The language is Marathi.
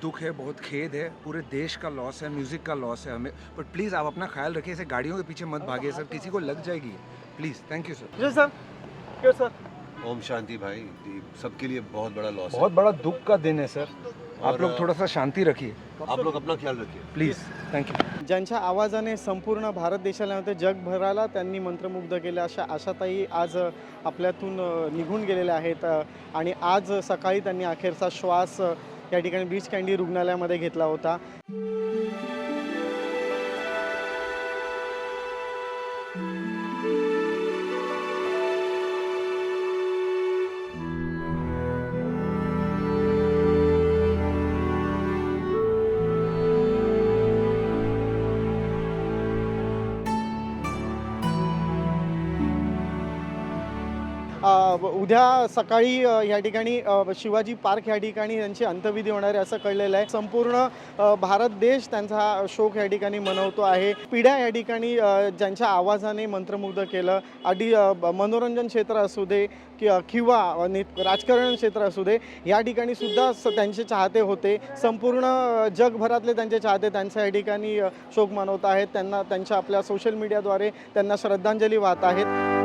दुख है, बहुत खेद है, पूरे देश का लॉस है, म्यूज़िक का लॉस है हमें। बट प्लीज़ आप अपना ख्याल रखिए, ऐसे गाड़ियों के पीछे मत भागिए सर, किसी को लग जाएगी। Please, thank you sir. जी सर, क्यों सर? ओम शांति भाई, ये सबके लिए बहुत बड़ा लॉस है। बहुत बड़ा दुख का दिन है सर, आप और, लोग थोड़ा सा शांती रखिए आप लोग अपना ख्याल रखिए। Please, thank you. ज्यांच्या आवाजाने संपूर्ण भारत देशाला नव्हते जगभराला त्यांनी मंत्रमुग्ध केलं अशा आशाताई आज आपल्यातून निघून गेलेल्या आहेत आणि आज सकाळी त्यांनी अखेरचा श्वास या ठिकाणी बीच कँडी रुग्णालयामध्ये घेतला होता. उद्या सकाळी या ठिकाणी शिवाजी पार्क या ठिकाणी त्यांची अंत्यविधी होणार आहे असं कळलेलं आहे. संपूर्ण भारत देश त्यांचा शोक या ठिकाणी मनवतो आहे. पिढ्या या ठिकाणी ज्यांच्या आवाजाने मंत्रमुग्ध केलं, अगदी मनोरंजन क्षेत्र असू दे किंवा राजकारण क्षेत्र असू दे, या ठिकाणी सुद्धा त्यांचे चाहते होते. संपूर्ण जगभरातले त्यांचे चाहते त्यांच्या या ठिकाणी शोक मनवत आहेत. त्यांना त्यांच्या आपल्या सोशल मीडियाद्वारे त्यांना श्रद्धांजली वाहत आहेत.